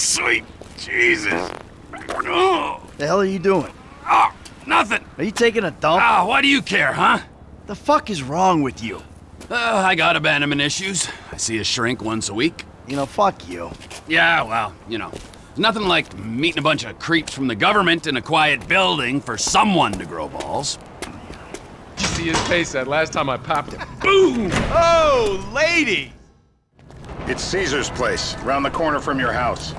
Sweet Jesus. Oh. The hell are you doing? Oh, nothing. Are you taking a dump? Ah, why do you care, huh? The fuck is wrong with you? I got abandonment issues. I see a shrink once a week. You know, fuck you. Yeah, well, you know. Nothing like meeting a bunch of creeps from the government in a quiet building for someone to grow balls. You see his face that last time I popped it. Boom! Oh, lady! It's Caesar's place, around the corner from your house.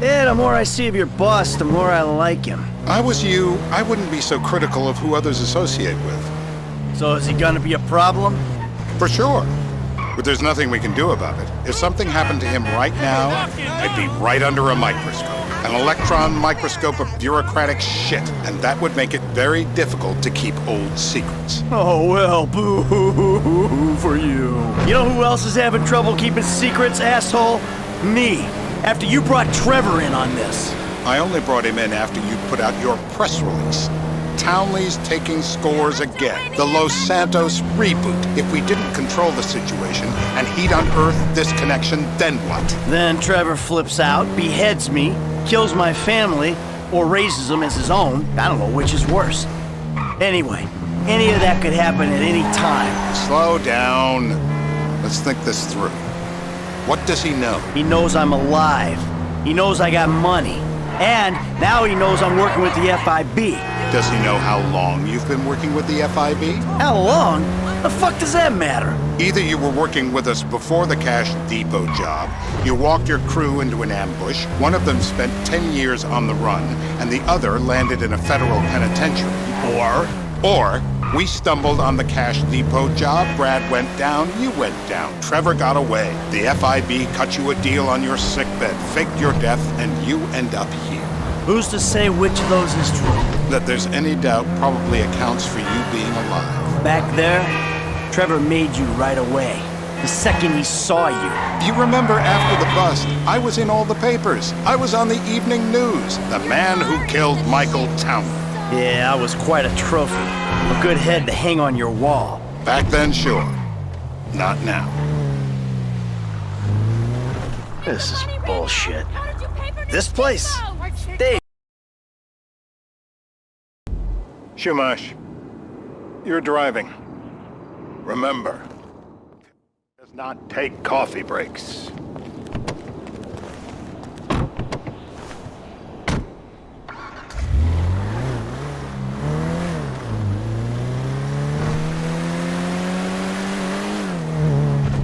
Yeah, the more I see of your boss, the more I like him. I was you, I wouldn't be so critical of who others associate with. So is he gonna be a problem? For sure. But there's nothing we can do about it. If something happened to him right now, I'd be right under a microscope. An electron microscope of bureaucratic shit. And that would make it very difficult to keep old secrets. Oh, well, boo-hoo-hoo-hoo for you. You know who else is having trouble keeping secrets, asshole? Me. After you brought Trevor in on this. I only brought him in after you put out your press release. Townley's taking scores again. The Los Santos reboot. If we didn't control the situation and he'd unearthed this connection, then what? Then Trevor flips out, beheads me, kills my family, or raises them as his own. I don't know which is worse. Anyway, any of that could happen at any time. Slow down. Let's think this through. What does he know? He knows I'm alive. He knows I got money. And now he knows I'm working with the FIB. Does he know how long you've been working with the FIB? How long? The fuck does that matter? Either you were working with us before the Cash Depot job, you walked your crew into an ambush, one of them spent 10 years on the run, and the other landed in a federal penitentiary. Or we stumbled on the Cash Depot job, Brad went down, you went down, Trevor got away. The FIB cut you a deal on your sickbed, faked your death, and you end up here. Who's to say which of those is true? That there's any doubt probably accounts for you being alive. Back there, Trevor made you right away. The second he saw you. You remember after the bust, I was in all the papers. I was on the evening news. The man who killed Michael Townley. Yeah, I was quite a trophy. A good head to hang on your wall. Back then, sure. Not now. This is bullshit. This place? Dave. Shumash, you're driving. Remember, does not take coffee breaks.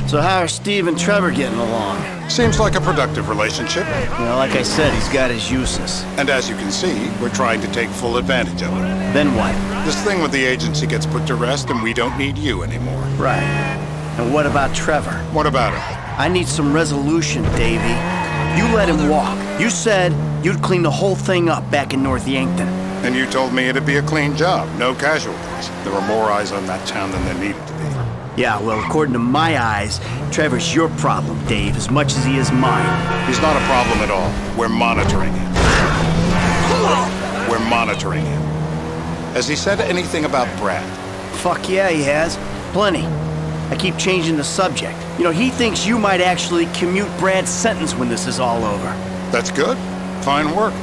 So how are Steve and Trevor getting along? Seems like a productive relationship. You know, like I said, he's got his uses. And as you can see, we're trying to take full advantage of it. Then what? This thing with the agency gets put to rest and we don't need you anymore. Right. And what about Trevor? What about it? I need some resolution, Davey. You let him walk. You said you'd clean the whole thing up back in North Yankton. And you told me it'd be a clean job, no casualties. There were more eyes on that town than there needed to be. Yeah, well, according to my eyes, Trevor's your problem, Dave, as much as he is mine. He's not a problem at all. We're monitoring him. We're monitoring him. Has he said anything about Brad? Fuck yeah, he has. Plenty. I keep changing the subject. You know, he thinks you might actually commute Brad's sentence when this is all over. That's good. Fine work.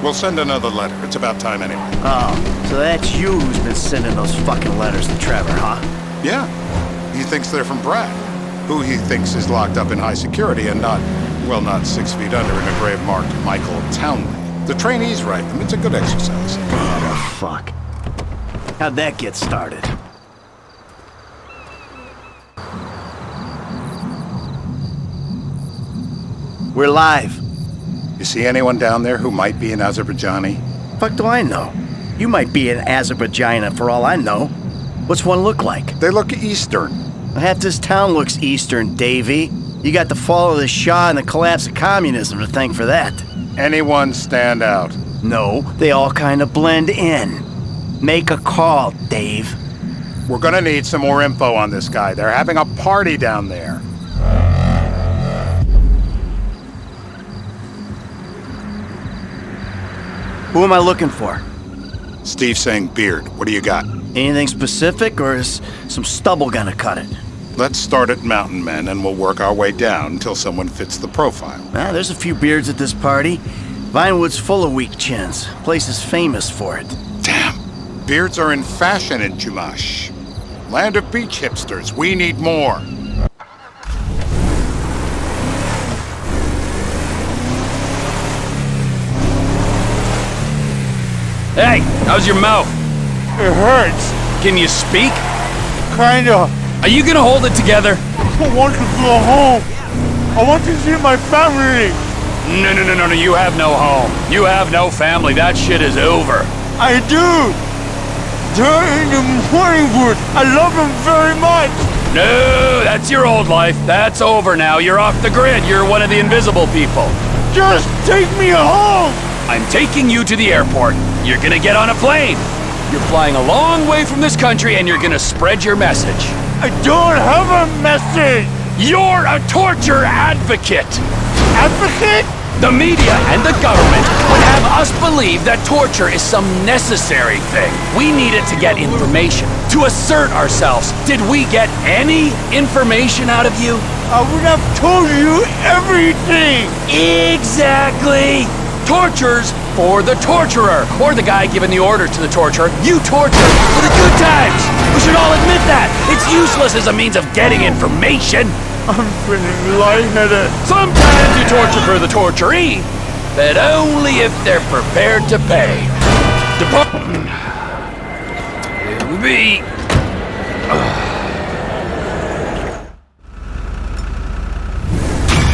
We'll send another letter. It's about time anyway. Oh, so that's you who's been sending those fucking letters to Trevor, huh? Yeah. He thinks they're from Brad, who he thinks is locked up in high security and not 6 feet under in a grave marked Michael Townley. The trainees write them. It's a good exercise. Oh, fuck. How'd that get started? We're live. You see anyone down there who might be an Azerbaijani? Fuck do I know? You might be an Azerbaijani for all I know. What's one look like? They look Eastern. Half this town looks Eastern, Davey. You got the fall of the Shah and the collapse of communism to thank for that. Anyone stand out? No, they all kind of blend in. Make a call, Dave. We're gonna need some more info on this guy. They're having a party down there. Who am I looking for? Steve's saying beard. What do you got? Anything specific, or is some stubble gonna cut it? Let's start at Mountain Men, and we'll work our way down until someone fits the profile. There's a few beards at this party. Vinewood's full of weak chins. Place is famous for it. Damn. Beards are in fashion in Chumash. Land of beach hipsters. We need more. Hey, how's your mouth? It hurts. Can you speak? Kinda. Are you gonna hold it together? I want to go home. I want to see my family. No, you have no home. You have no family. That shit is over. I do. They're in the morning wood. I love them very much. No, that's your old life. That's over now. You're off the grid. You're one of the invisible people. Just take me home. I'm taking you to the airport. You're gonna get on a plane. You're flying a long way from this country and you're gonna spread your message. I don't have a message. You're a torture advocate. Advocate? The media and the government would have us believe that torture is some necessary thing. We need it to get information, to assert ourselves. Did we get any information out of you? I would have told you everything. Exactly. Torture's for the torturer, or the guy giving the order to the torturer. You torture for the good times. We should all admit that. It's useless as a means of getting information. I'm feeling lightheaded. Sometimes you torture for the torturee, but only if they're prepared to pay. Here we be.